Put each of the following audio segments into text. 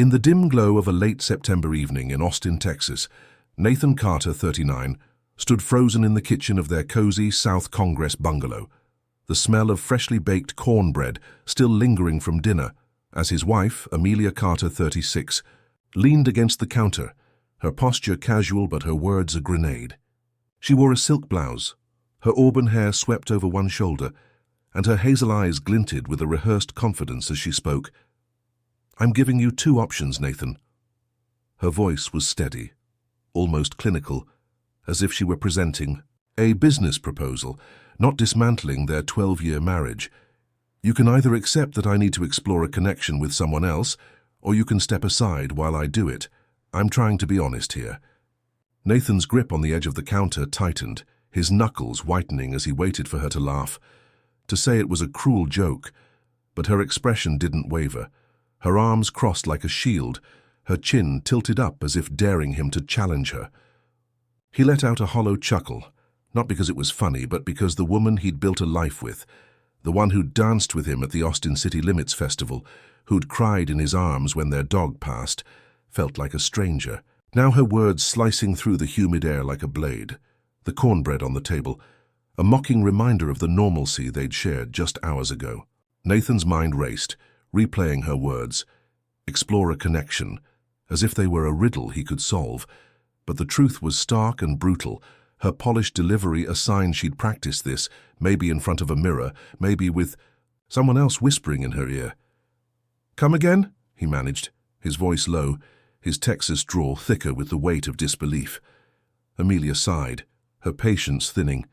In the dim glow of a late September evening in Austin, Texas, Nathan Carter, 39, stood frozen in the kitchen of their cozy South Congress bungalow, the smell of freshly baked cornbread still lingering from dinner, as his wife, Amelia Carter, 36, leaned against the counter, her posture casual but her words a grenade. She wore a silk blouse, her auburn hair swept over one shoulder, and her hazel eyes glinted with a rehearsed confidence as she spoke. "I'm giving you two options, Nathan." Her voice was steady, almost clinical, as if she were presenting a business proposal, not dismantling their 12-year marriage. "You can either accept that I need to explore a connection with someone else, or you can step aside while I do it. I'm trying to be honest here." Nathan's grip on the edge of the counter tightened, his knuckles whitening as he waited for her to laugh, to say it was a cruel joke, but her expression didn't waver. Her arms crossed like a shield, her chin tilted up as if daring him to challenge her. He let out a hollow chuckle, not because it was funny, but because the woman he'd built a life with, the one who'd danced with him at the Austin City Limits Festival, who'd cried in his arms when their dog passed, felt like a stranger. Now her words slicing through the humid air like a blade, the cornbread on the table, a mocking reminder of the normalcy they'd shared just hours ago. Nathan's mind raced, replaying her words, explore a connection, as if they were a riddle he could solve. But the truth was stark and brutal, her polished delivery a sign she'd practiced this, maybe in front of a mirror, maybe with someone else whispering in her ear. "Come again?" he managed, his voice low, his Texas drawl thicker with the weight of disbelief. Amelia sighed, her patience thinning.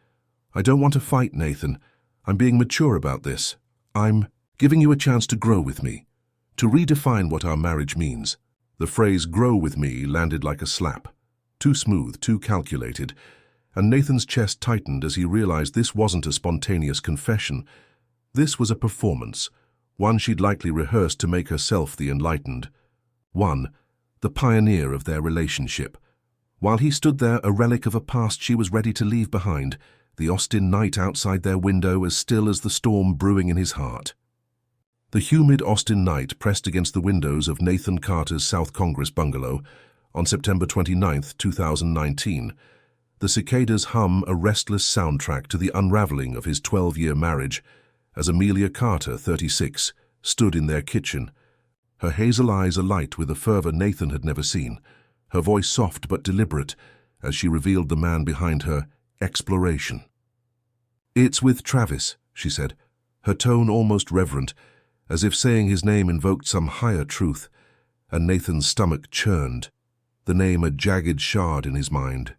"I don't want to fight, Nathan. I'm being mature about this. I'm giving you a chance to grow with me, to redefine what our marriage means." The phrase "grow with me" landed like a slap, too smooth, too calculated, and Nathan's chest tightened as he realized this wasn't a spontaneous confession. This was a performance, one she'd likely rehearsed to make herself the enlightened one, the pioneer of their relationship. While he stood there, a relic of a past she was ready to leave behind, the Austin night outside their window as still as the storm brewing in his heart. The humid Austin night pressed against the windows of Nathan Carter's South Congress bungalow on September 29, 2019. The cicadas hum a restless soundtrack to the unraveling of his 12-year marriage as Amelia Carter, 36, stood in their kitchen, her hazel eyes alight with a fervor Nathan had never seen, her voice soft but deliberate as she revealed the man behind her exploration. "It's with Travis," she said, her tone almost reverent, as if saying his name invoked some higher truth, and Nathan's stomach churned, the name a jagged shard in his mind.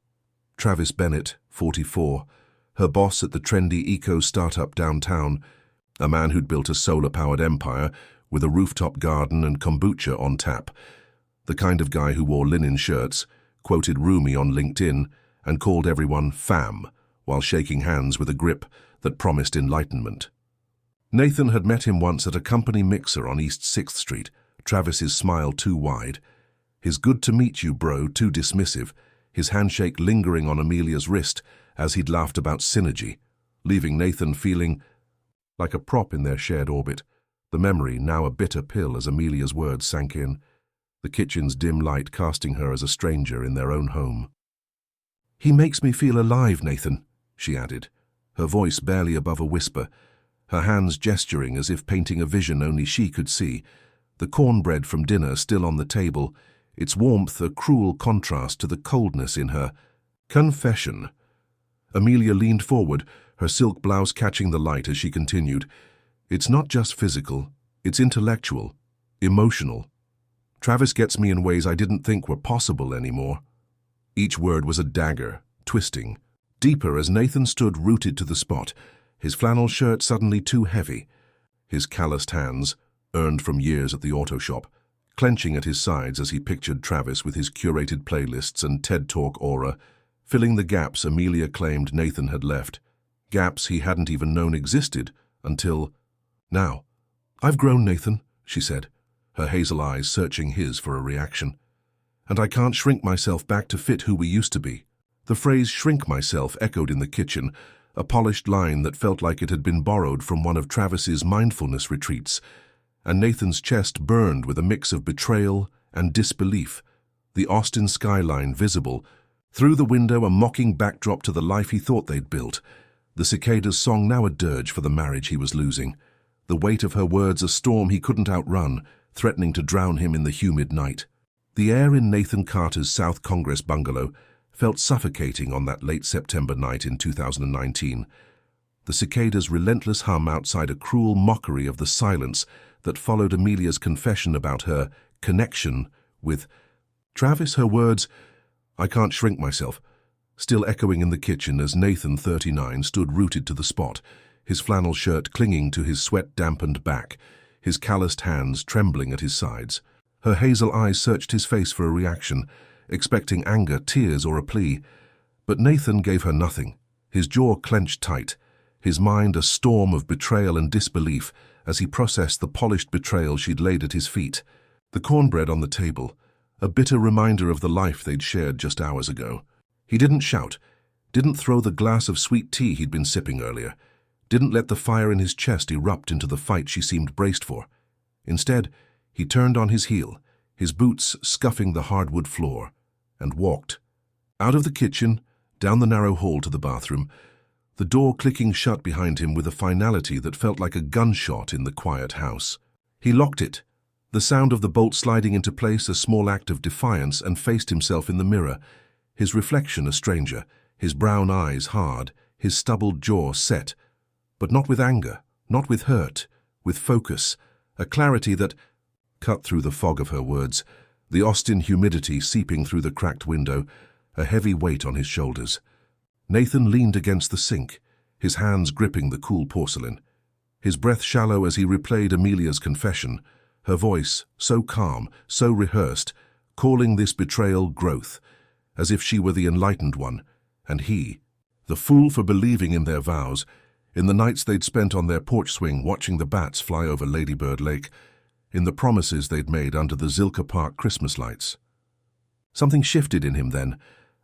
Travis Bennett, 44, her boss at the trendy eco-startup downtown, a man who'd built a solar-powered empire with a rooftop garden and kombucha on tap, the kind of guy who wore linen shirts, quoted Rumi on LinkedIn, and called everyone fam while shaking hands with a grip that promised enlightenment. Nathan had met him once at a company mixer on East 6th Street, Travis's smile too wide, his "good to meet you, bro" too dismissive, his handshake lingering on Amelia's wrist as he'd laughed about synergy, leaving Nathan feeling like a prop in their shared orbit, the memory now a bitter pill as Amelia's words sank in, the kitchen's dim light casting her as a stranger in their own home. "He makes me feel alive, Nathan," she added, her voice barely above a whisper, her hands gesturing as if painting a vision only she could see, the cornbread from dinner still on the table, its warmth a cruel contrast to the coldness in her confession. Amelia leaned forward, her silk blouse catching the light as she continued. "It's not just physical, it's intellectual, emotional. Travis gets me in ways I didn't think were possible anymore." Each word was a dagger, twisting, deeper as Nathan stood rooted to the spot, his flannel shirt suddenly too heavy, his calloused hands, earned from years at the auto shop, clenching at his sides as he pictured Travis with his curated playlists and TED Talk aura, filling the gaps Amelia claimed Nathan had left, gaps he hadn't even known existed until now. "I've grown, Nathan," she said, her hazel eyes searching his for a reaction. "And I can't shrink myself back to fit who we used to be." The phrase "shrink myself" echoed in the kitchen, a polished line that felt like it had been borrowed from one of Travis's mindfulness retreats, and Nathan's chest burned with a mix of betrayal and disbelief, the Austin skyline visible. Through the window, a mocking backdrop to the life he thought they'd built. The cicada's song now a dirge for the marriage he was losing. The weight of her words a storm he couldn't outrun, threatening to drown him in the humid night. The air in Nathan Carter's South Congress bungalow felt suffocating on that late September night in 2019. The cicada's relentless hum outside a cruel mockery of the silence that followed Amelia's confession about her connection with Travis. Her words, "I can't shrink myself," still echoing in the kitchen as Nathan, 39, stood rooted to the spot, his flannel shirt clinging to his sweat-dampened back, his calloused hands trembling at his sides. Her hazel eyes searched his face for a reaction, expecting anger, tears, or a plea. But Nathan gave her nothing, his jaw clenched tight, his mind a storm of betrayal and disbelief as he processed the polished betrayal she'd laid at his feet. The cornbread on the table, a bitter reminder of the life they'd shared just hours ago. He didn't shout, didn't throw the glass of sweet tea he'd been sipping earlier, didn't let the fire in his chest erupt into the fight she seemed braced for. Instead, he turned on his heel, his boots scuffing the hardwood floor, and walked. Out of the kitchen, down the narrow hall to the bathroom, the door clicking shut behind him with a finality that felt like a gunshot in the quiet house. He locked it, the sound of the bolt sliding into place a small act of defiance, and faced himself in the mirror, his reflection a stranger, his brown eyes hard, his stubbled jaw set, but not with anger, not with hurt, with focus, a clarity that cut through the fog of her words, the Austin humidity seeping through the cracked window, a heavy weight on his shoulders. Nathan leaned against the sink, his hands gripping the cool porcelain, his breath shallow as he replayed Amelia's confession, her voice so calm, so rehearsed, calling this betrayal growth, as if she were the enlightened one, and he, the fool for believing in their vows, in the nights they'd spent on their porch swing watching the bats fly over Ladybird Lake, in the promises they'd made under the Zilker Park Christmas lights. Something shifted in him then,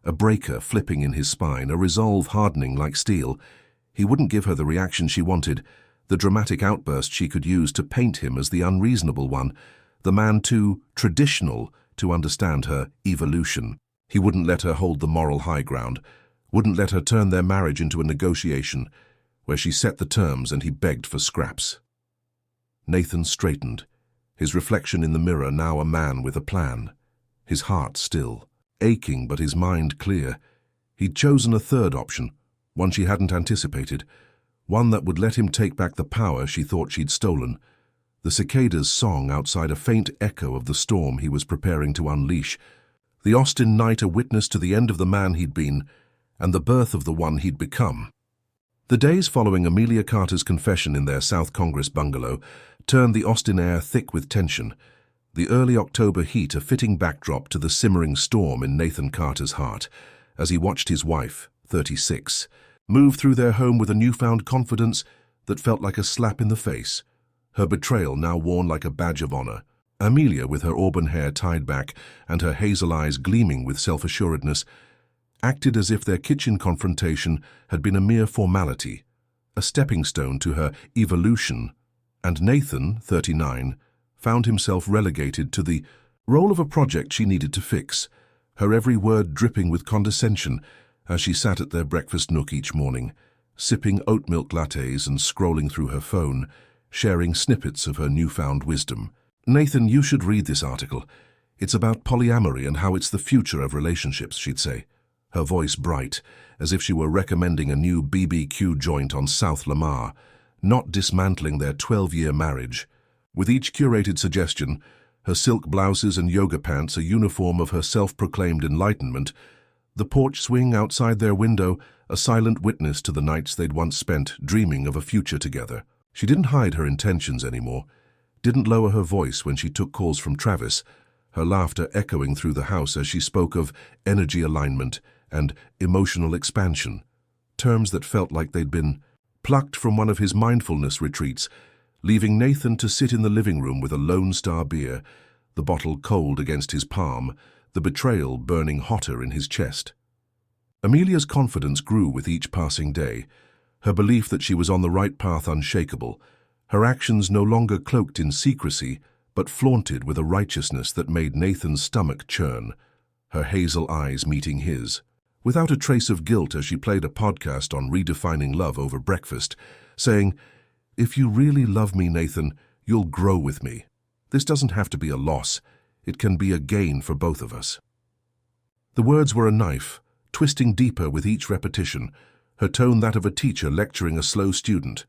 a breaker flipping in his spine, a resolve hardening like steel. He wouldn't give her the reaction she wanted, the dramatic outburst she could use to paint him as the unreasonable one, the man too traditional to understand her evolution. He wouldn't let her hold the moral high ground, wouldn't let her turn their marriage into a negotiation where she set the terms and he begged for scraps. Nathan straightened, his reflection in the mirror now a man with a plan, his heart still, aching but his mind clear. He'd chosen a third option, one she hadn't anticipated, one that would let him take back the power she thought she'd stolen. The cicada's song outside a faint echo of the storm he was preparing to unleash. The Austin night a witness to the end of the man he'd been and the birth of the one he'd become. The days following Amelia Carter's confession in their South Congress bungalow turned the Austin air thick with tension, the early October heat a fitting backdrop to the simmering storm in Nathan Carter's heart, as he watched his wife, 36, move through their home with a newfound confidence that felt like a slap in the face, her betrayal now worn like a badge of honor. Amelia, with her auburn hair tied back and her hazel eyes gleaming with self-assuredness, acted as if their kitchen confrontation had been a mere formality, a stepping stone to her evolution, and Nathan, 39, found himself relegated to the role of a project she needed to fix, her every word dripping with condescension as she sat at their breakfast nook each morning, sipping oat milk lattes and scrolling through her phone, sharing snippets of her newfound wisdom. "Nathan, you should read this article. It's about polyamory and how it's the future of relationships," she'd say, her voice bright, as if she were recommending a new BBQ joint on South Lamar, not dismantling their 12-year marriage. With each curated suggestion, her silk blouses and yoga pants a uniform of her self-proclaimed enlightenment, the porch swing outside their window a silent witness to the nights they'd once spent dreaming of a future together. She didn't hide her intentions anymore, didn't lower her voice when she took calls from Travis, her laughter echoing through the house as she spoke of energy alignment and emotional expansion, terms that felt like they'd been plucked from one of his mindfulness retreats, leaving Nathan to sit in the living room with a Lone Star beer, the bottle cold against his palm, the betrayal burning hotter in his chest. Amelia's confidence grew with each passing day, her belief that she was on the right path unshakable, her actions no longer cloaked in secrecy, but flaunted with a righteousness that made Nathan's stomach churn, her hazel eyes meeting his. Without a trace of guilt as she played a podcast on redefining love over breakfast, saying, "If you really love me, Nathan, you'll grow with me. This doesn't have to be a loss. It can be a gain for both of us." The words were a knife, twisting deeper with each repetition, her tone that of a teacher lecturing a slow student.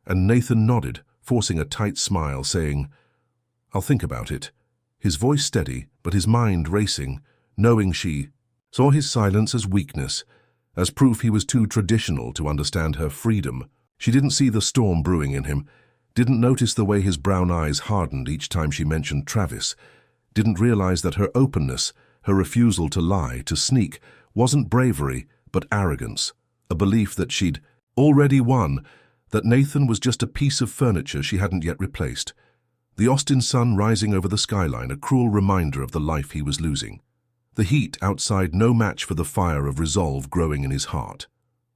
And Nathan nodded, forcing a tight smile, saying, "I'll think about it." His voice steady, but his mind racing, knowing she saw his silence as weakness, as proof he was too traditional to understand her freedom. She didn't see the storm brewing in him, didn't notice the way his brown eyes hardened each time she mentioned Travis, didn't realize that her openness, her refusal to lie, to sneak, wasn't bravery, but arrogance, a belief that she'd already won, that Nathan was just a piece of furniture she hadn't yet replaced. The Austin sun rising over the skyline, a cruel reminder of the life he was losing. The heat outside no match for the fire of resolve growing in his heart.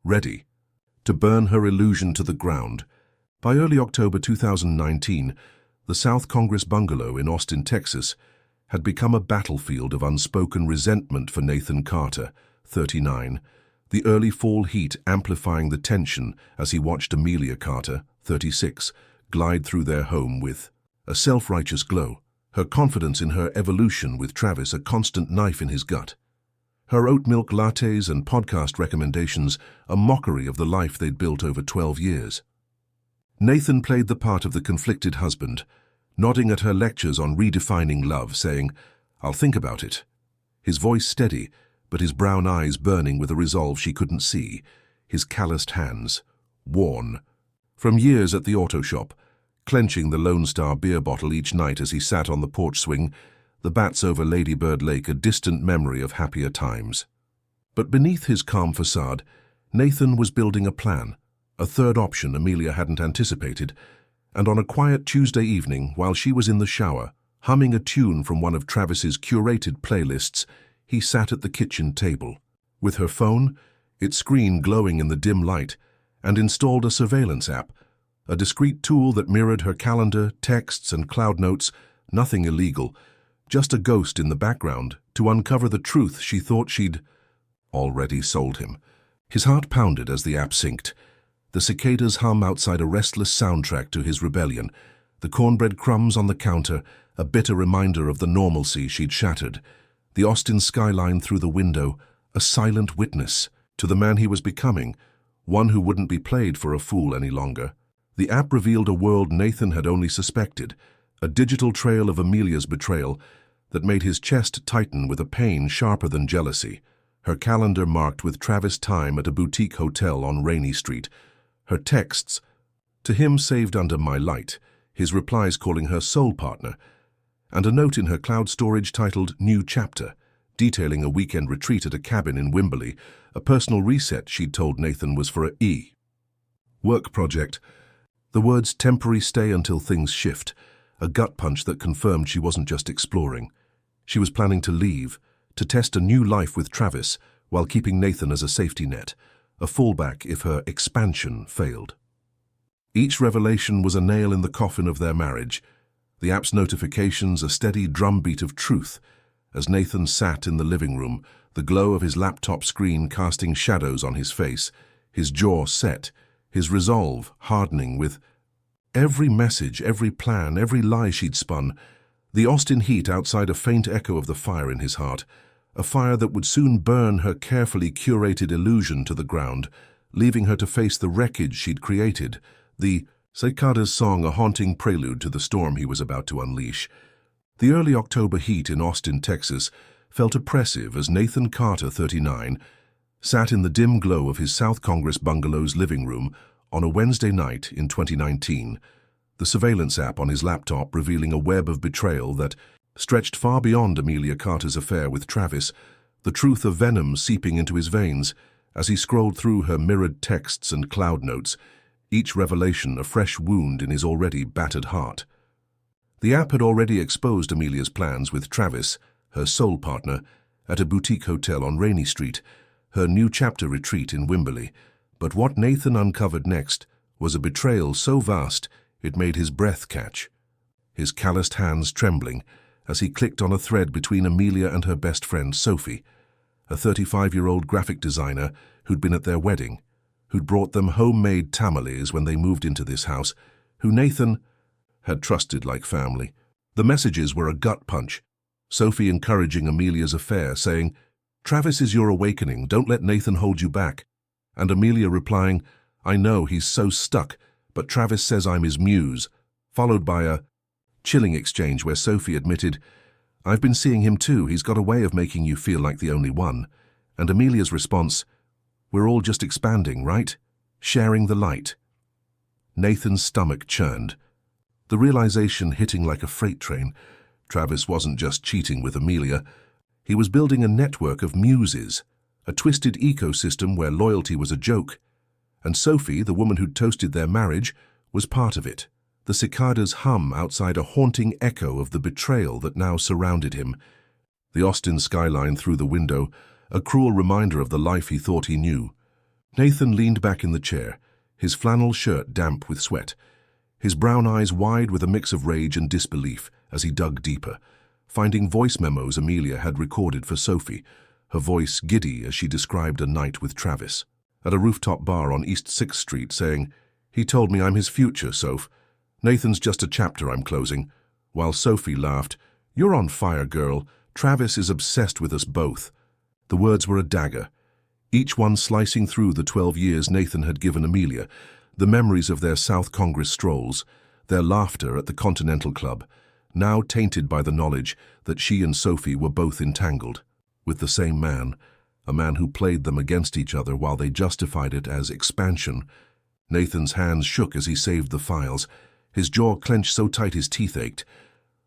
Ready to burn her illusion to the ground. By early October 2019, the South Congress bungalow in Austin, Texas, had become a battlefield of unspoken resentment for Nathan Carter, 39, the early fall heat amplifying the tension as he watched Amelia Carter, 36, glide through their home with a self-righteous glow, her confidence in her evolution with Travis a constant knife in his gut. Her oat milk lattes and podcast recommendations a mockery of the life they'd built over 12 years. Nathan played the part of the conflicted husband, nodding at her lectures on redefining love, saying, "I'll think about it." His voice steady, but his brown eyes burning with a resolve she couldn't see, his calloused hands worn. From years at the auto shop, clenching the Lone Star beer bottle each night as he sat on the porch swing, the bats over Lady Bird Lake a distant memory of happier times. But beneath his calm facade, Nathan was building a plan, a third option Amelia hadn't anticipated, and on a quiet Tuesday evening, while she was in the shower, humming a tune from one of Travis's curated playlists, he sat at the kitchen table, with her phone, its screen glowing in the dim light, and installed a surveillance app, a discreet tool that mirrored her calendar, texts, and cloud notes, nothing illegal, just a ghost in the background to uncover the truth she thought she'd already sold him. His heart pounded as the app synced, the cicadas hum outside a restless soundtrack to his rebellion, the cornbread crumbs on the counter a bitter reminder of the normalcy she'd shattered, the Austin skyline through the window a silent witness to the man he was becoming, one who wouldn't be played for a fool any longer. The app revealed a world Nathan had only suspected, a digital trail of Amelia's betrayal that made his chest tighten with a pain sharper than jealousy. Her calendar marked with Travis time at a boutique hotel on Rainy Street, her texts to him saved under my light, his replies calling her soul partner, and a note in her cloud storage titled New Chapter, detailing a weekend retreat at a cabin in Wimberley, a personal reset she'd told Nathan was for a work project. The words temporary stay until things shift, a gut punch that confirmed she wasn't just exploring. She was planning to leave, to test a new life with Travis while keeping Nathan as a safety net, a fallback if her expansion failed. Each revelation was a nail in the coffin of their marriage, the app's notifications a steady drumbeat of truth, as Nathan sat in the living room, the glow of his laptop screen casting shadows on his face, his jaw set, his resolve hardening with every message, every plan, every lie she'd spun, the Austin heat outside a faint echo of the fire in his heart, a fire that would soon burn her carefully curated illusion to the ground, leaving her to face the wreckage she'd created, the cicadas song a haunting prelude to the storm he was about to unleash. The early October heat in Austin, Texas, felt oppressive as Nathan Carter, 39, sat in the dim glow of his South Congress bungalow's living room on a Wednesday night in 2019, the surveillance app on his laptop revealing a web of betrayal that stretched far beyond Amelia Carter's affair with Travis, the truth of venom seeping into his veins as he scrolled through her mirrored texts and cloud notes, each revelation a fresh wound in his already battered heart. The app had already exposed Amelia's plans with Travis, her soul partner, at a boutique hotel on Rainy Street, her new chapter retreat in Wimberley, but what Nathan uncovered next was a betrayal so vast it made his breath catch. his calloused hands trembling as he clicked on a thread between Amelia and her best friend Sophie, a 35-year-old graphic designer who'd been at their wedding, who'd brought them homemade tamales when they moved into this house, who Nathan had trusted like family. The messages were a gut punch. Sophie encouraging Amelia's affair, saying, "Travis is your awakening, don't let Nathan hold you back." And Amelia replying, "I know, he's so stuck, but Travis says I'm his muse," followed by a chilling exchange where Sophie admitted, "I've been seeing him too, he's got a way of making you feel like the only one." And Amelia's response, "We're all just expanding, right? Sharing the light." Nathan's stomach churned. The realization hitting like a freight train. Travis wasn't just cheating with Amelia. He was building a network of muses, a twisted ecosystem where loyalty was a joke. And Sophie, the woman who'd toasted their marriage, was part of it. The cicadas hum outside a haunting echo of the betrayal that now surrounded him. The Austin skyline through the window, a cruel reminder of the life he thought he knew. Nathan leaned back in the chair, his flannel shirt damp with sweat, his brown eyes wide with a mix of rage and disbelief as he dug deeper, finding voice memos Amelia had recorded for Sophie, her voice giddy as she described a night with Travis at a rooftop bar on East 6th Street, saying, "He told me I'm his future, Soph. Nathan's just a chapter I'm closing," while Sophie laughed, "You're on fire, girl. Travis is obsessed with us both." The words were a dagger, each one slicing through the 12 years Nathan had given Amelia, the memories of their South Congress strolls, their laughter at the Continental Club, now tainted by the knowledge that she and Sophie were both entangled with the same man, a man who played them against each other while they justified it as expansion. Nathan's hands shook as he saved the files, his jaw clenched so tight his teeth ached.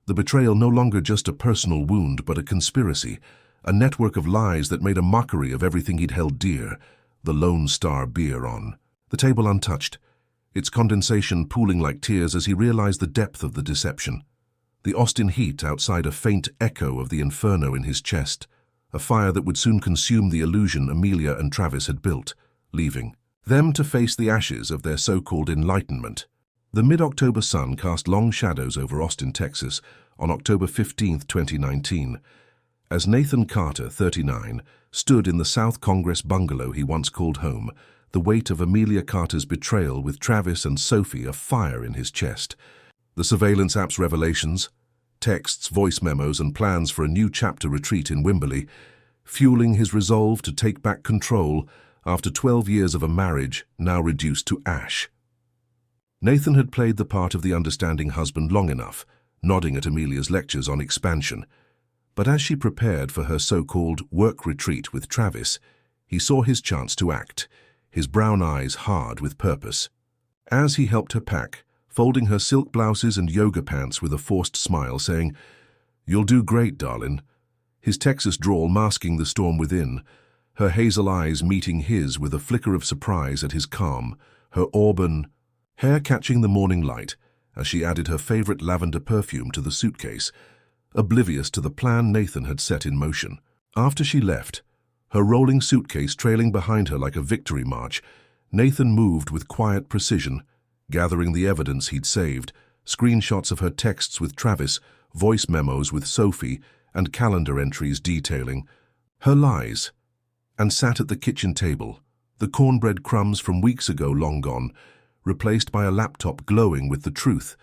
The betrayal no longer just a personal wound, but a conspiracy, a network of lies that made a mockery of everything he'd held dear, the Lone Star beer on. The table untouched, its condensation pooling like tears as he realized the depth of the deception. The Austin heat outside a faint echo of the inferno in his chest, a fire that would soon consume the illusion Amelia and Travis had built, leaving them to face the ashes of their so-called enlightenment. The mid-October sun cast long shadows over Austin, Texas, on October 15, 2019, as Nathan Carter, 39, stood in the South Congress bungalow he once called home, the weight of Amelia Carter's betrayal with Travis and Sophie afire in his chest. The surveillance app's revelations, texts, voice memos, and plans for a new chapter retreat in Wimberley, fueling his resolve to take back control after 12 years of a marriage now reduced to ash. Nathan had played the part of the understanding husband long enough, nodding at Amelia's lectures on expansion. But as she prepared for her so-called work retreat with Travis, he saw his chance to act, his brown eyes hard with purpose. As he helped her pack, folding her silk blouses and yoga pants with a forced smile, saying, "You'll do great, darling," his Texas drawl masking the storm within, her hazel eyes meeting his with a flicker of surprise at his calm, her auburn hair catching the morning light as she added her favorite lavender perfume to the suitcase, oblivious to the plan Nathan had set in motion. After she left, her rolling suitcase trailing behind her like a victory march, Nathan moved with quiet precision, gathering the evidence he'd saved, screenshots of her texts with Travis, voice memos with Sophie, and calendar entries detailing her lies, and sat at the kitchen table, the cornbread crumbs from weeks ago long gone, replaced by a laptop glowing with the truth,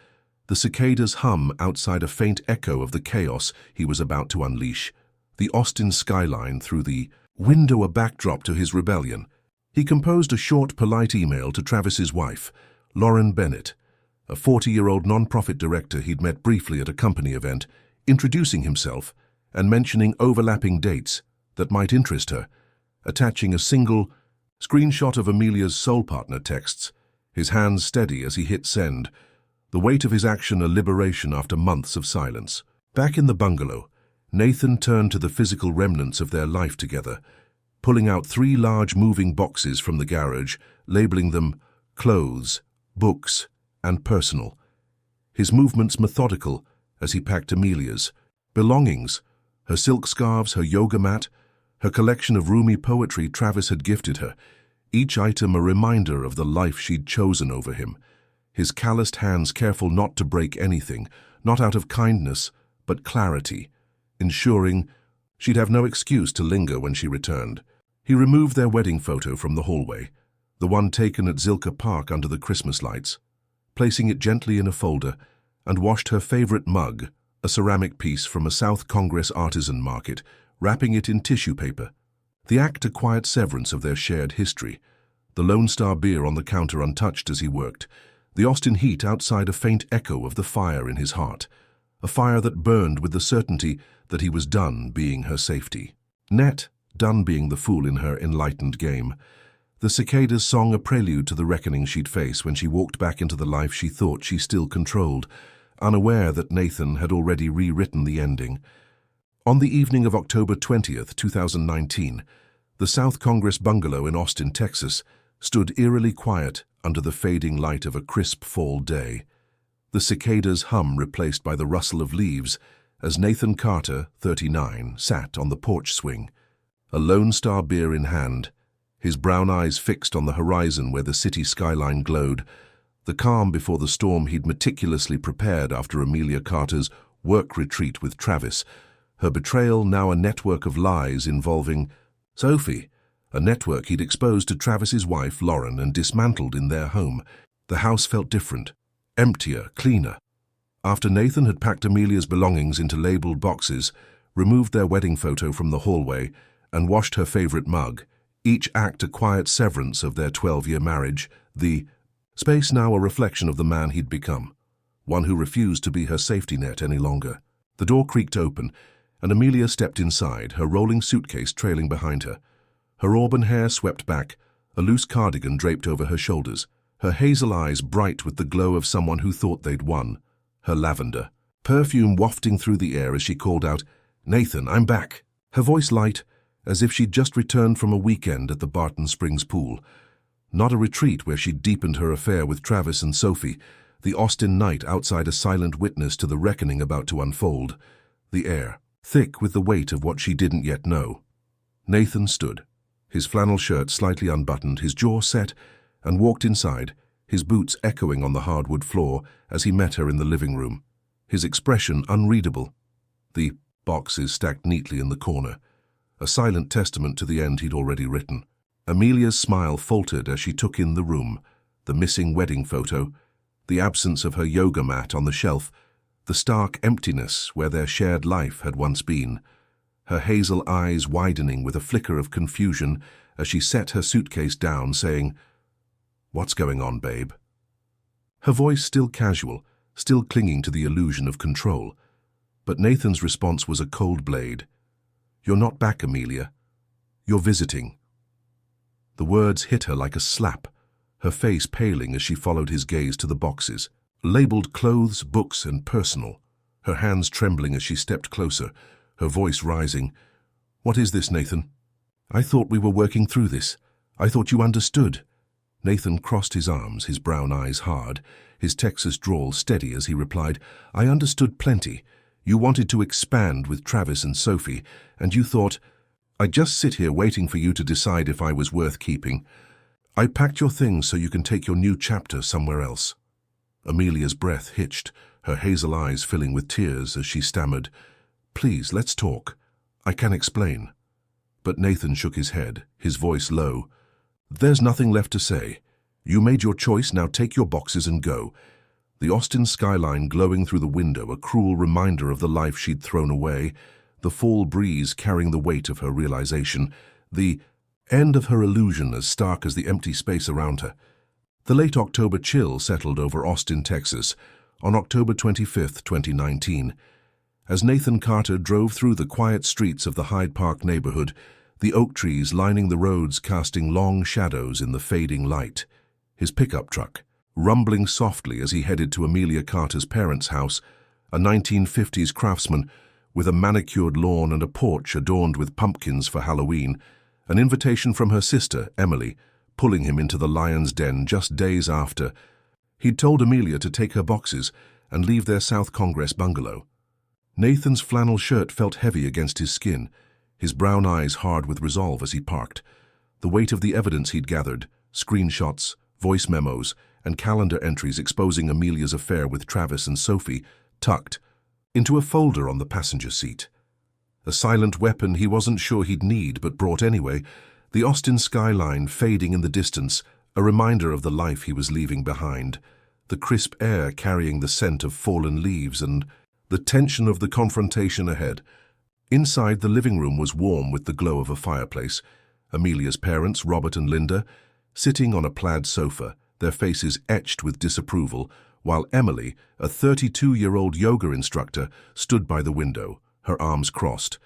the cicadas hum outside a faint echo of the chaos he was about to unleash, the Austin skyline through the window a backdrop to his rebellion. He composed a short, polite email to Travis's wife, Lauren Bennett, a 40-year-old non-profit director he'd met briefly at a company event, introducing himself and mentioning overlapping dates that might interest her, attaching a single screenshot of Amelia's soul partner texts, his hands steady as he hit send, the weight of his action a liberation after months of silence. Back in the bungalow, Nathan turned to the physical remnants of their life together, pulling out 3 large moving boxes from the garage, labeling them clothes, books, and personal. His movements methodical as he packed Amelia's belongings, her silk scarves, her yoga mat, her collection of roomy poetry Travis had gifted her, each item a reminder of the life she'd chosen over him. His calloused hands careful not to break anything, not out of kindness, but clarity, ensuring she'd have no excuse to linger when she returned. He removed their wedding photo from the hallway, the one taken at Zilker Park under the Christmas lights, placing it gently in a folder, and washed her favorite mug, a ceramic piece from a South Congress artisan market, wrapping it in tissue paper. The act a quiet severance of their shared history, the Lone Star beer on the counter untouched as he worked, the Austin heat outside a faint echo of the fire in his heart, a fire that burned with the certainty that he was done being her safety. Net, done being the fool in her enlightened game. The cicadas' song a prelude to the reckoning she'd face when she walked back into the life she thought she still controlled, unaware that Nathan had already rewritten the ending. On the evening of October 20th, 2019, the South Congress bungalow in Austin, Texas, stood eerily quiet under the fading light of a crisp fall day. The cicadas' hum replaced by the rustle of leaves as Nathan Carter, 39, sat on the porch swing, a Lone Star beer in hand, his brown eyes fixed on the horizon where the city skyline glowed, the calm before the storm he'd meticulously prepared after Amelia Carter's work retreat with Travis, her betrayal now a network of lies involving Sophie, a network he'd exposed to Travis's wife, Lauren, and dismantled in their home. The house felt different, emptier, cleaner. After Nathan had packed Amelia's belongings into labeled boxes, removed their wedding photo from the hallway, and washed her favorite mug, each act a quiet severance of their 12-year marriage, the space now a reflection of the man he'd become, one who refused to be her safety net any longer. The door creaked open, and Amelia stepped inside, her rolling suitcase trailing behind her. Her auburn hair swept back, a loose cardigan draped over her shoulders, her hazel eyes bright with the glow of someone who thought they'd won, her lavender, perfume wafting through the air as she called out, "Nathan, I'm back." Her voice light, as if she'd just returned from a weekend at the Barton Springs pool. Not a retreat where she'd deepened her affair with Travis and Sophie, the Austin night outside a silent witness to the reckoning about to unfold. The air, thick with the weight of what she didn't yet know. Nathan stood, his flannel shirt slightly unbuttoned, his jaw set, and walked inside, his boots echoing on the hardwood floor as he met her in the living room, his expression unreadable. The boxes stacked neatly in the corner, a silent testament to the end he'd already written. Amelia's smile faltered as she took in the room, the missing wedding photo, the absence of her yoga mat on the shelf, the stark emptiness where their shared life had once been, her hazel eyes widening with a flicker of confusion as she set her suitcase down, saying, "What's going on, babe?" Her voice still casual, still clinging to the illusion of control. But Nathan's response was a cold blade. "You're not back, Amelia. You're visiting." The words hit her like a slap, her face paling as she followed his gaze to the boxes, labeled clothes, books, and personal, her hands trembling as she stepped closer, her voice rising. "What is this, Nathan? I thought we were working through this. I thought you understood." Nathan crossed his arms, his brown eyes hard, his Texas drawl steady as he replied, "I understood plenty. You wanted to expand with Travis and Sophie, and you thought, I'd just sit here waiting for you to decide if I was worth keeping. I packed your things so you can take your new chapter somewhere else." Amelia's breath hitched, her hazel eyes filling with tears as she stammered, "Please, let's talk. I can explain." But Nathan shook his head, his voice low. "There's nothing left to say. You made your choice, now take your boxes and go." The Austin skyline glowing through the window, a cruel reminder of the life she'd thrown away, the fall breeze carrying the weight of her realization, the end of her illusion as stark as the empty space around her. The late October chill settled over Austin, Texas, on October 25th, 2019. As Nathan Carter drove through the quiet streets of the Hyde Park neighborhood, the oak trees lining the roads casting long shadows in the fading light, his pickup truck rumbling softly as he headed to Amelia Carter's parents' house, a 1950s craftsman with a manicured lawn and a porch adorned with pumpkins for Halloween, an invitation from her sister, Emily, pulling him into the lion's den just days after. He'd told Amelia to take her boxes and leave their South Congress bungalow. Nathan's flannel shirt felt heavy against his skin, his brown eyes hard with resolve as he parked. The weight of the evidence he'd gathered, screenshots, voice memos, and calendar entries exposing Amelia's affair with Travis and Sophie, tucked, into a folder on the passenger seat. A silent weapon he wasn't sure he'd need, but brought anyway, the Austin skyline fading in the distance, a reminder of the life he was leaving behind, the crisp air carrying the scent of fallen leaves and the tension of the confrontation ahead. Inside, the living room was warm with the glow of a fireplace. Amelia's parents, Robert and Linda, sitting on a plaid sofa, their faces etched with disapproval, while Emily, a 32-year-old yoga instructor, stood by the window, her arms crossed.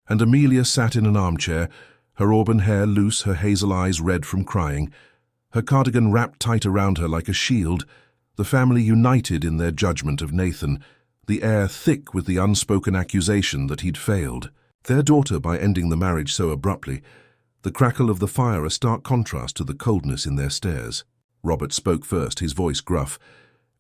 And Amelia sat in an armchair, her auburn hair loose, her hazel eyes red from crying, her cardigan wrapped tight around her like a shield, the family united in their judgment of Nathan, the air thick with the unspoken accusation that he'd failed. Their daughter by ending the marriage so abruptly, the crackle of the fire a stark contrast to the coldness in their stares. Robert spoke first, his voice gruff.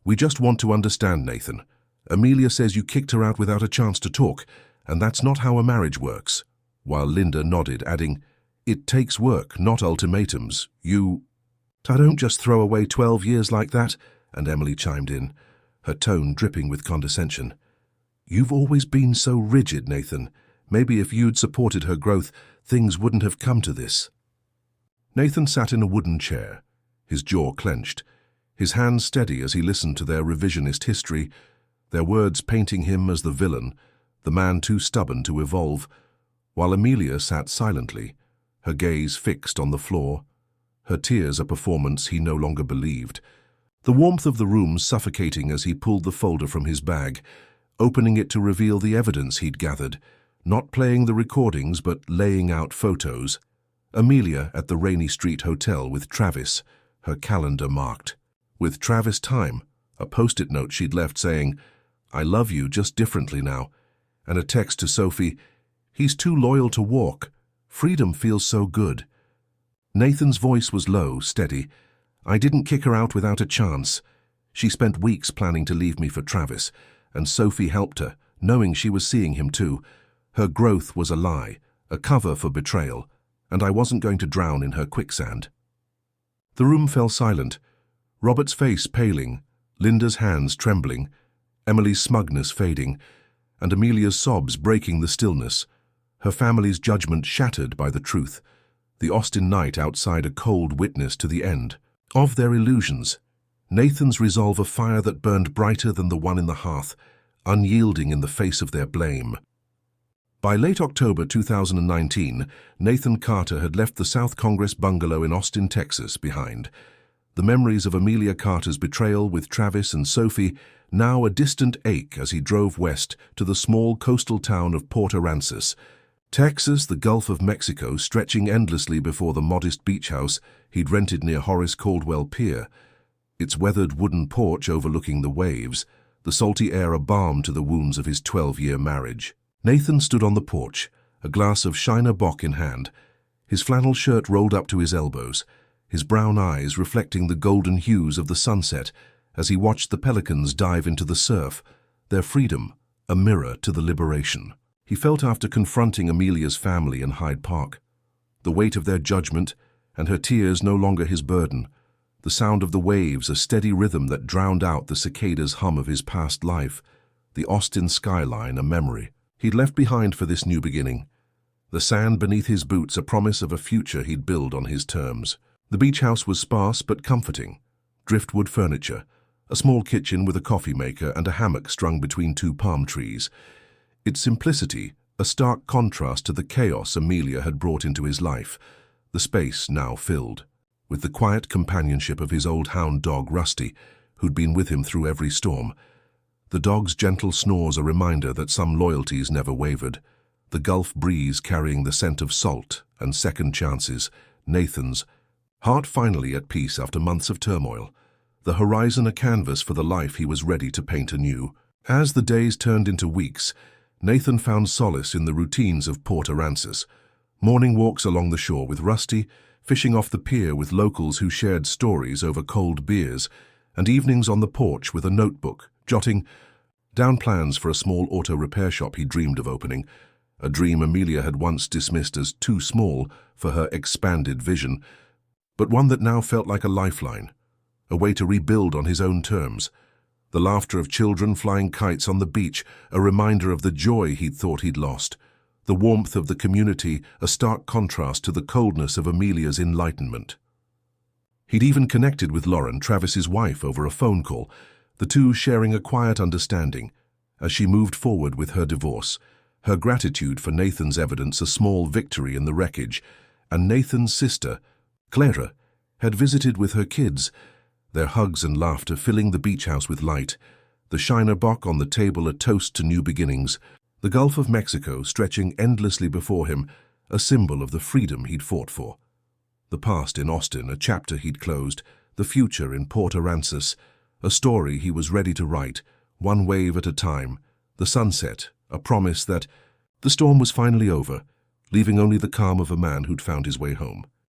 "We just want to understand, Nathan. Amelia says you kicked her out without a chance to talk, and that's not how a marriage works." While Linda nodded, adding, "It takes work, not ultimatums. I don't just throw away 12 years like that," and Emily chimed in, her tone dripping with condescension. "You've always been so rigid, Nathan. Maybe if you'd supported her growth, things wouldn't have come to this." Nathan sat in a wooden chair, his jaw clenched, his hands steady as he listened to their revisionist history, their words painting him as the villain, the man too stubborn to evolve, while Amelia sat silently, her gaze fixed on the floor, her tears a performance he no longer believed. The warmth of the room suffocating as he pulled the folder from his bag, opening it to reveal the evidence he'd gathered, not playing the recordings but laying out photos. Amelia at the Rainy Street Hotel with Travis, her calendar marked. With Travis time, a post-it note she'd left saying, "I love you just differently now," and a text to Sophie, "He's too loyal to walk. Freedom feels so good." Nathan's voice was low, steady. "I didn't kick her out without a chance. She spent weeks planning to leave me for Travis, and Sophie helped her, knowing she was seeing him too. Her growth was a lie, a cover for betrayal, and I wasn't going to drown in her quicksand." The room fell silent, Robert's face paling, Linda's hands trembling, Emily's smugness fading, and Amelia's sobs breaking the stillness, her family's judgment shattered by the truth, the Austin night outside a cold witness to the end of their illusions, Nathan's resolve a fire that burned brighter than the one in the hearth, unyielding in the face of their blame. By late October 2019, Nathan Carter had left the South Congress bungalow in Austin, Texas, behind. The memories of Amelia Carter's betrayal with Travis and Sophie now a distant ache as he drove west to the small coastal town of Port Aransas. Texas, the Gulf of Mexico, stretching endlessly before the modest beach house he'd rented near Horace Caldwell Pier, its weathered wooden porch overlooking the waves, the salty air a balm to the wounds of his 12-year marriage. Nathan stood on the porch, a glass of Shiner Bock in hand, his flannel shirt rolled up to his elbows, his brown eyes reflecting the golden hues of the sunset as he watched the pelicans dive into the surf, their freedom a mirror to the liberation. He felt after confronting Amelia's family in Hyde Park, the weight of their judgment and her tears no longer his burden, the sound of the waves a steady rhythm that drowned out the cicadas' hum of his past life, the Austin skyline a memory he'd left behind for this new beginning, the sand beneath his boots a promise of a future he'd build on his terms. The beach house was sparse but comforting, driftwood furniture, a small kitchen with a coffee maker and a hammock strung between two palm trees. Its simplicity, a stark contrast to the chaos Amelia had brought into his life, the space now filled with the quiet companionship of his old hound dog Rusty, who'd been with him through every storm. The dog's gentle snores a reminder that some loyalties never wavered, the Gulf breeze carrying the scent of salt and second chances, Nathan's heart finally at peace after months of turmoil, the horizon a canvas for the life he was ready to paint anew. As the days turned into weeks, Nathan found solace in the routines of Port Aransas, morning walks along the shore with Rusty, fishing off the pier with locals who shared stories over cold beers, and evenings on the porch with a notebook, jotting down plans for a small auto repair shop he dreamed of opening, a dream Amelia had once dismissed as too small for her expanded vision, but one that now felt like a lifeline, a way to rebuild on his own terms. The laughter of children flying kites on the beach, a reminder of the joy he'd thought he'd lost. The warmth of the community, a stark contrast to the coldness of Amelia's enlightenment. He'd even connected with Lauren, Travis's wife, over a phone call, the two sharing a quiet understanding as she moved forward with her divorce, her gratitude for Nathan's evidence a small victory in the wreckage, and Nathan's sister, Clara, had visited with her kids, their hugs and laughter filling the beach house with light, the Shiner Bock on the table a toast to new beginnings, the Gulf of Mexico stretching endlessly before him, a symbol of the freedom he'd fought for. The past in Austin, a chapter he'd closed, the future in Port Aransas, a story he was ready to write, one wave at a time, the sunset, a promise that the storm was finally over, leaving only the calm of a man who'd found his way home.